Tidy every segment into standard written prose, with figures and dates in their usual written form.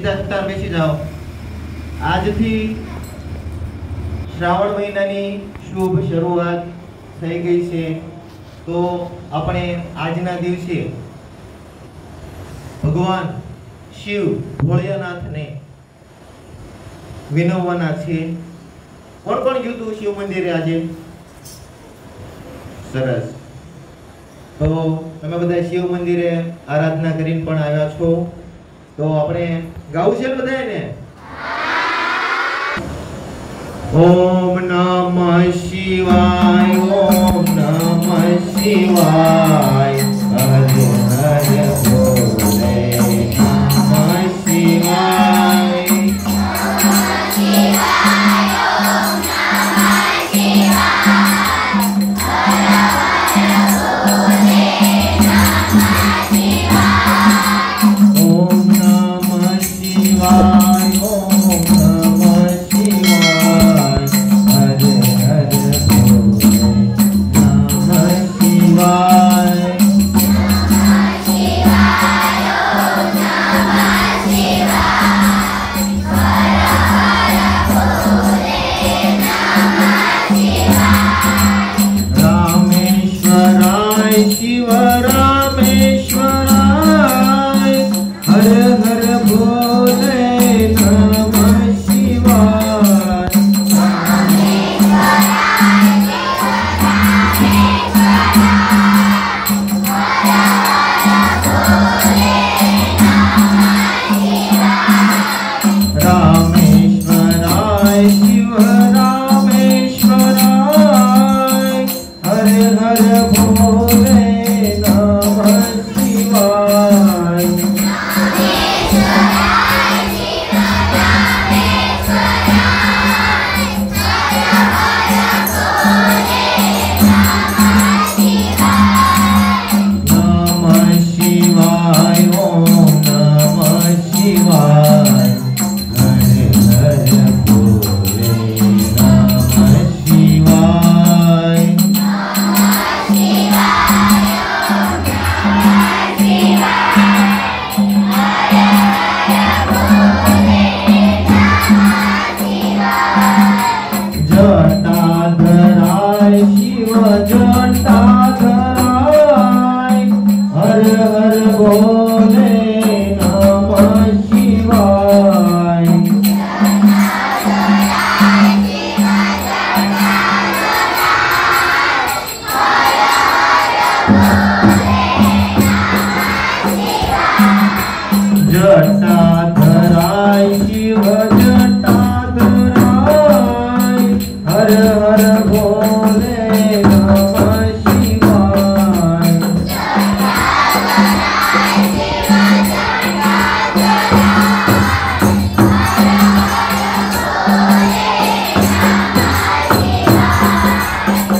सीधा सुतार बेसी जाओ। आज थी श्रावण महीनानी शुभ शुरुआत થઈ ગઈ છે। તો આપણે આજના દિવસે ભગવાન શિવ ભોળિયાનાથને વિનવવાના છે। કોણ કોણ ગયું તું શિવ મંદિરે આજે? સરસ। તો તમે બધા શિવ મંદિરે આરાધના કરીને પણ આવ્યા છો। તો આપણે ગાવું છે બધાને? ओम नमः शिवाय, ओम नमः शिवाय, हरे हरे बोले नमः शिवाय, नमः शिवाय, ओम नमः शिवाय, हरे हरे बोले नमः शिवाय, ओम नमः शिवाय, ओम नमः शिवाय, शिव रामेश्वराय, हर हर भोले नमः शिवाय, रामेश्वराय शिव रामेश्वराय, हर हर भोले नमः शिवाय, नमः शिवाय, ओम नमः शिवाय, हरे हरे भोले नमः शिवाय, जटाधराय शिव जटाधराय, हर हर भोले नमः शिवाय, जटाधराय शिव जटाधराय, हर हर भोले नमः शिवाय,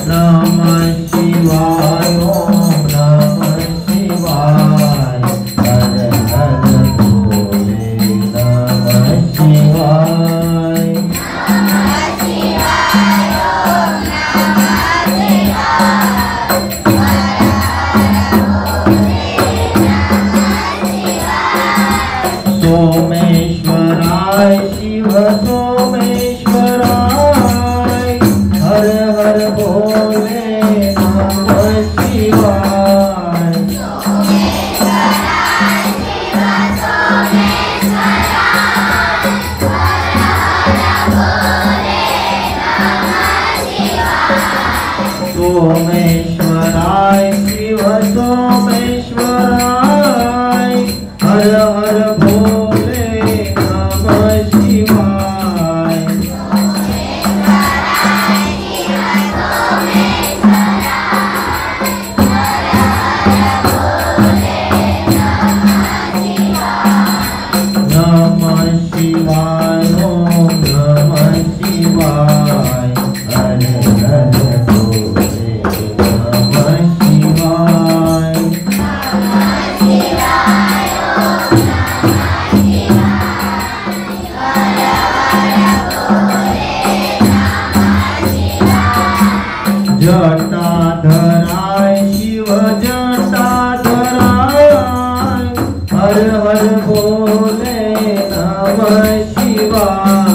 नमः शिवाय, ओम नमः शिवाय, हर हर भोले नमः शिवाय, सोमेश्वराय शिव सोमेश्वराय, हर हर भोले नमः शिवाय, सोमेश्वराय शिव सोमेश्वराय, हर हर भोले नमः शिवाय, नमः शिवाय, ओम नमः शिवाय, हरे हरे भोले नमः शिवाय, जटाधराय शिव जटाधराय, हर हर भोले नमः Shiva.